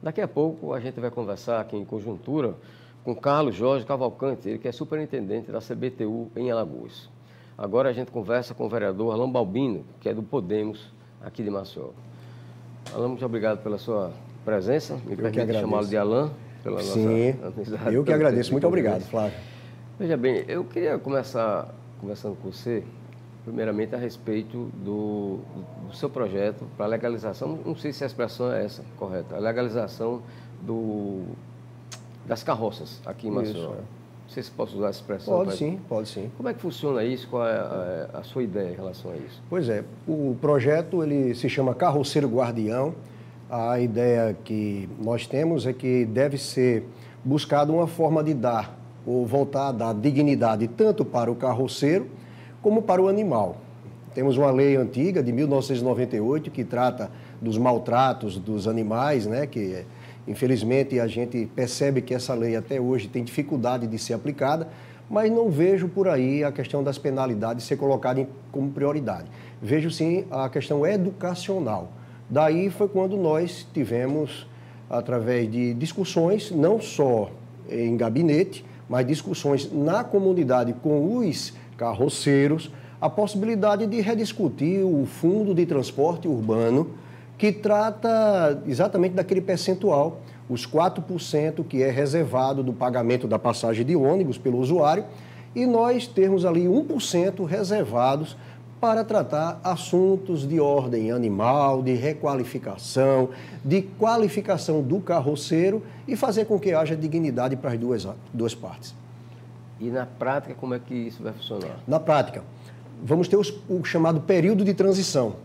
Daqui a pouco a gente vai conversar aqui em conjuntura com Carlos Jorge Cavalcante, ele que é superintendente da CBTU em Alagoas. Agora a gente conversa com o vereador Alain Balbino, que é do Podemos, aqui de Maceió. Alain, muito obrigado pela sua presença. Me permite chamá-lo de Alain, pela nossa amizade. Eu que agradeço. Muito obrigado, Flávio. Veja bem, eu queria começar conversando com você, primeiramente a respeito do seu projeto para a legalização, não sei se a expressão é essa, correta, a legalização das carroças aqui em Maceió. Isso, Não sei se posso usar essa expressão. Pode sim. Como é que funciona isso? Qual é a sua ideia em relação a isso? Pois é, o projeto ele se chama Carroceiro Guardião. A ideia que nós temos é que deve ser buscada uma forma de dar, ou voltar a dar dignidade tanto para o carroceiro como para o animal. Temos uma lei antiga de 1998 que trata dos maltratos dos animais, né, que infelizmente a gente percebe que essa lei até hoje tem dificuldade de ser aplicada, mas não vejo por aí a questão das penalidades ser colocada como prioridade. Vejo sim a questão educacional. Daí foi quando nós tivemos, através de discussões, não só em gabinete, mas discussões na comunidade com os carroceiros, a possibilidade de rediscutir o Fundo de Transporte Urbano, que trata exatamente daquele percentual, os 4% que é reservado do pagamento da passagem de ônibus pelo usuário, e nós termos ali 1% reservados para tratar assuntos de ordem animal, de requalificação, de qualificação do carroceiro e fazer com que haja dignidade para as duas partes. E na prática, como é que isso vai funcionar? Na prática, vamos ter o chamado período de transição.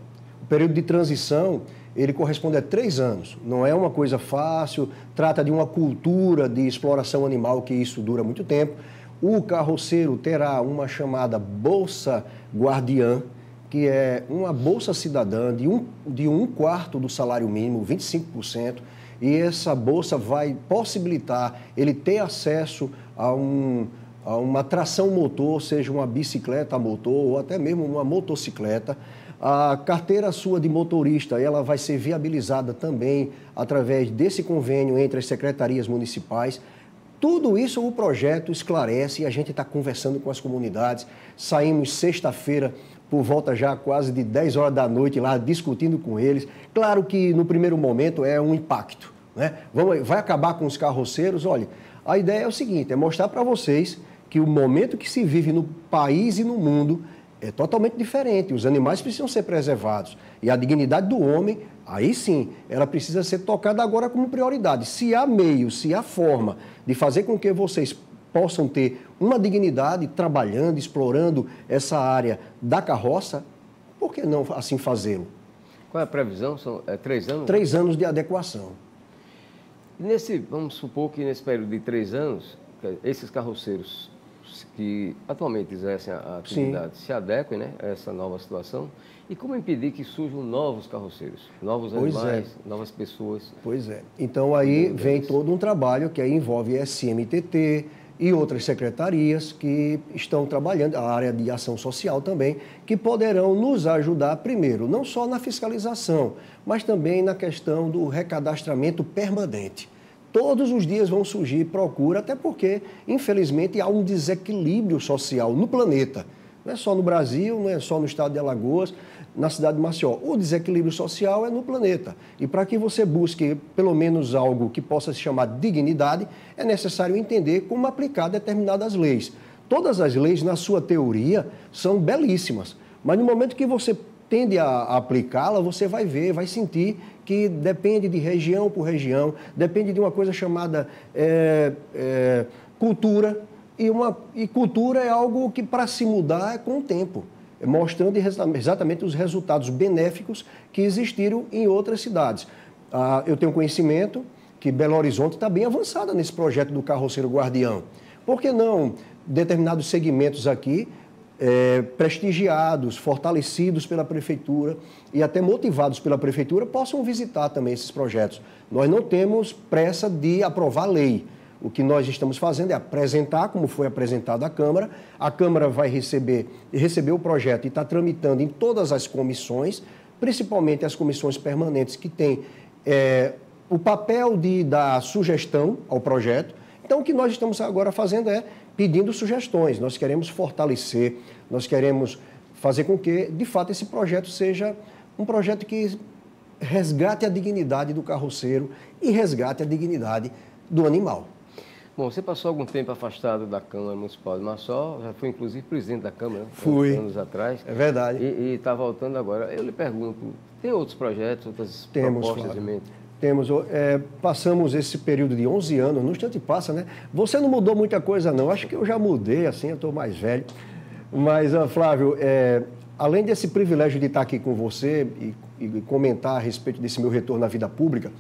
O período de transição, ele corresponde a 3 anos. Não é uma coisa fácil, trata de uma cultura de exploração animal, que isso dura muito tempo. O carroceiro terá uma chamada Bolsa Guardiã, que é uma bolsa cidadã de um quarto do salário mínimo, 25%, e essa bolsa vai possibilitar ele ter acesso a uma tração motor, seja uma bicicleta a motor ou até mesmo uma motocicleta. A carteira sua de motorista, ela vai ser viabilizada também através desse convênio entre as secretarias municipais. Tudo isso o projeto esclarece e a gente está conversando com as comunidades. Saímos sexta-feira por volta já quase de 10 horas da noite lá discutindo com eles. Claro que no primeiro momento é um impacto, né? Vai acabar com os carroceiros? Olha, a ideia é o seguinte, é mostrar para vocês que o momento que se vive no país e no mundo é totalmente diferente. Os animais precisam ser preservados. E a dignidade do homem, aí sim, ela precisa ser tocada agora como prioridade. Se há meio, se há forma de fazer com que vocês possam ter uma dignidade trabalhando, explorando essa área da carroça, por que não assim fazê-lo? Qual é a previsão? São 3 anos? 3 anos de adequação. Vamos supor que nesse período de 3 anos, esses carroceiros que atualmente exercem a atividade se adequem, né, a essa nova situação. E como impedir que surjam novos carroceiros, novos animais, novas pessoas? Pois é. Então aí vem todo um trabalho que aí envolve SMTT e outras secretarias que estão trabalhando, a área de ação social também, que poderão nos ajudar, primeiro, não só na fiscalização, mas também na questão do recadastramento permanente. Todos os dias vão surgir procura, até porque, infelizmente, há um desequilíbrio social no planeta. Não é só no Brasil, não é só no estado de Alagoas, na cidade de Maceió. O desequilíbrio social é no planeta. E para que você busque, pelo menos, algo que possa se chamar dignidade, é necessário entender como aplicar determinadas leis. Todas as leis, na sua teoria, são belíssimas. Mas no momento que você tende a aplicá-la, você vai ver, vai sentir que depende de região por região, depende de uma coisa chamada cultura, e cultura é algo que para se mudar é com o tempo, mostrando exatamente os resultados benéficos que existiram em outras cidades. Eu tenho conhecimento que Belo Horizonte está bem avançada nesse projeto do Carroceiro Guardião. Por que não determinados segmentos aqui prestigiados, fortalecidos pela Prefeitura e até motivados pela Prefeitura, possam visitar também esses projetos. Nós não temos pressa de aprovar lei. O que nós estamos fazendo é apresentar, como foi apresentado à Câmara. A Câmara vai receber o projeto e está tramitando em todas as comissões, principalmente as comissões permanentes que têm o papel de dar sugestão ao projeto. Então, o que nós estamos agora fazendo é pedindo sugestões. Nós queremos fortalecer, nós queremos fazer com que, de fato, esse projeto seja um projeto que resgate a dignidade do carroceiro e resgate a dignidade do animal. Bom, você passou algum tempo afastado da Câmara Municipal de Maceió, já foi inclusive presidente da Câmara, Fui. Anos atrás. É verdade. E está voltando agora. Eu lhe pergunto, tem outros projetos, outras propostas Flávio. em mente? Temos, passamos esse período de 11 anos, no instante passa, né? Você não mudou muita coisa, não. Acho que eu já mudei, assim, eu estou mais velho. Mas, Flávio, além desse privilégio de estar aqui com você e comentar a respeito desse meu retorno à vida pública,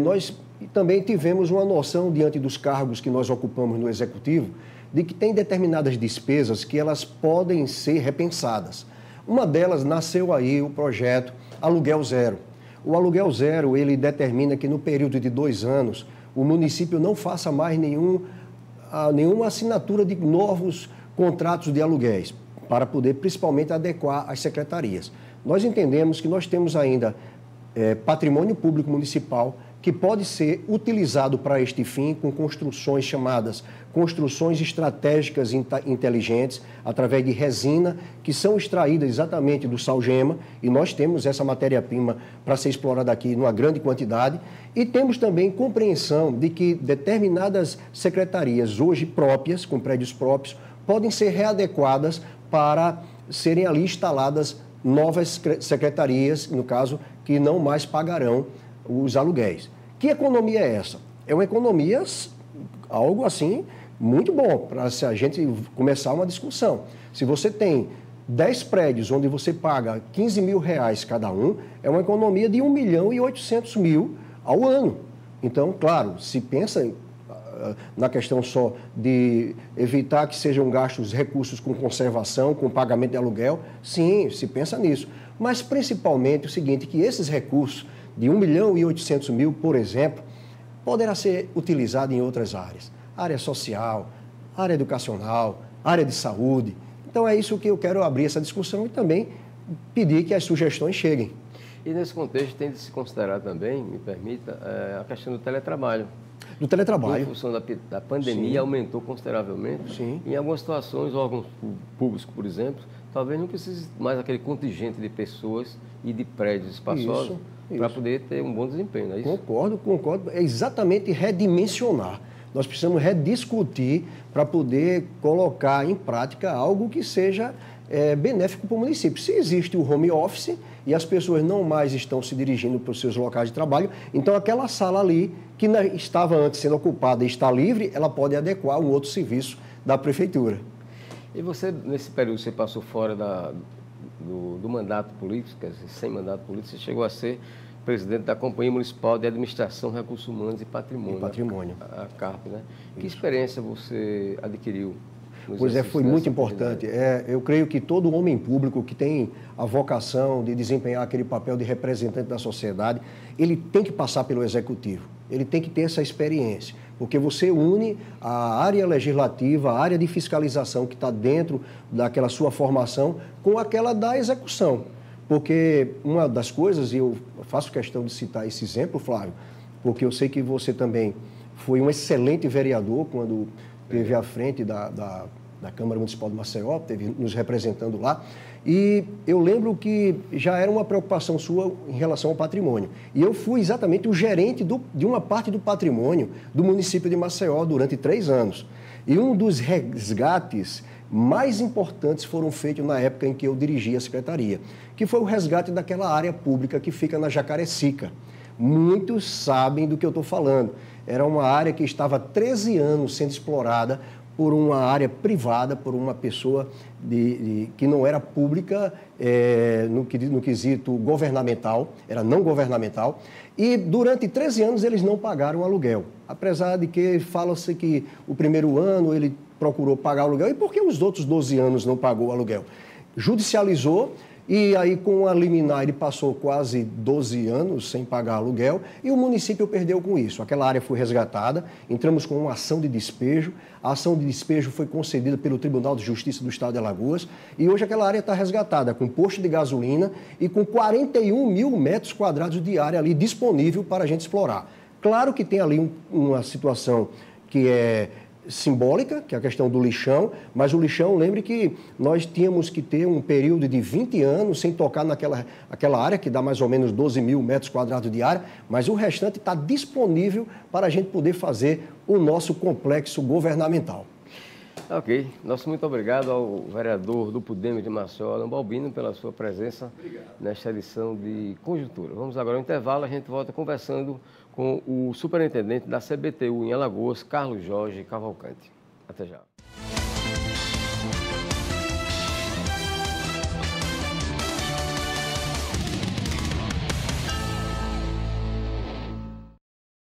nós também tivemos uma noção, diante dos cargos que nós ocupamos no Executivo, de que tem determinadas despesas que elas podem ser repensadas. Uma delas nasceu aí o projeto Aluguel Zero. O Aluguel Zero, ele determina que no período de 2 anos, o município não faça mais nenhuma assinatura de novos contratos de aluguéis, para poder principalmente adequar as secretarias. Nós entendemos que nós temos ainda patrimônio público municipal que pode ser utilizado para este fim com construções chamadas construções estratégicas inteligentes, através de resina, que são extraídas exatamente do salgema, e nós temos essa matéria-prima para ser explorada aqui numa grande quantidade, e temos também compreensão de que determinadas secretarias hoje próprias, com prédios próprios, podem ser readequadas para serem ali instaladas novas secretarias, no caso, que não mais pagarão os aluguéis. Que economia é essa? É uma economia, algo assim, muito bom para a gente começar uma discussão. Se você tem 10 prédios onde você paga 15 mil reais cada um, é uma economia de 1.800.000 ao ano. Então, claro, se pensa na questão só de evitar que sejam gastos recursos com conservação, com pagamento de aluguel, sim, se pensa nisso. Mas principalmente o seguinte, que esses recursos de 1.800.000, por exemplo, poderá ser utilizado em outras áreas. Área social, área educacional, área de saúde. Então é isso que eu quero abrir essa discussão e também pedir que as sugestões cheguem. E nesse contexto tem de se considerar também, me permita, a questão do teletrabalho. Do teletrabalho. Em função da pandemia, sim, aumentou consideravelmente. Sim. Em algumas situações, órgãos públicos, por exemplo, talvez não precise mais aquele contingente de pessoas e de prédios espaçosos para poder ter um bom desempenho, não é isso? Concordo. É exatamente redimensionar. Nós precisamos rediscutir para poder colocar em prática algo que seja benéfico para o município. Se existe o home office e as pessoas não mais estão se dirigindo para os seus locais de trabalho, então aquela sala ali, que estava antes sendo ocupada e está livre, ela pode adequar a um outro serviço da prefeitura. E você, nesse período, você passou fora do mandato político, quer dizer, sem mandato político, você chegou a ser presidente da Companhia Municipal de Administração, Recursos Humanos e Patrimônio. A CARP, né? Que experiência você adquiriu? Pois foi muito importante. Eu creio que todo homem público que tem a vocação de desempenhar aquele papel de representante da sociedade, ele tem que passar pelo Executivo, ele tem que ter essa experiência, porque você une a área legislativa, a área de fiscalização que está dentro daquela sua formação com aquela da execução. Porque uma das coisas, e eu faço questão de citar esse exemplo, Flávio, porque eu sei que você também foi um excelente vereador quando esteve à frente da Câmara Municipal de Maceió, esteve nos representando lá, e eu lembro que já era uma preocupação sua em relação ao patrimônio. E eu fui exatamente o gerente de uma parte do patrimônio do município de Maceió durante 3 anos. E um dos resgates mais importantes foram feitos na época em que eu dirigia a secretaria, que foi o resgate daquela área pública que fica na Jacarecica. Muitos sabem do que eu estou falando. Era uma área que estava há 13 anos sendo explorada por uma área privada, por uma pessoa que não era pública no quesito governamental, era não governamental, e durante 13 anos eles não pagaram aluguel. Apesar de que fala-se que o primeiro ano ele procurou pagar o aluguel, e por que os outros 12 anos não pagou o aluguel? Judicializou E aí, com a liminar, ele passou quase 12 anos sem pagar aluguel e o município perdeu com isso. Aquela área foi resgatada, entramos com uma ação de despejo. A ação de despejo foi concedida pelo Tribunal de Justiça do Estado de Alagoas e hoje aquela área está resgatada com posto de gasolina e com 41 mil metros quadrados de área ali disponível para a gente explorar. Claro que tem ali uma situação que é simbólica, que é a questão do lixão, mas o lixão, lembre que nós tínhamos que ter um período de 20 anos sem tocar aquela área, que dá mais ou menos 12 mil metros quadrados de área, mas o restante está disponível para a gente poder fazer o nosso complexo governamental. Ok. Nosso muito obrigado ao vereador do Podemos de Maceió, Alan Balbino, pela sua presença nesta edição de Conjuntura. Vamos agora ao intervalo, a gente volta conversando com o superintendente da CBTU em Alagoas, Carlos Jorge Cavalcante. Até já.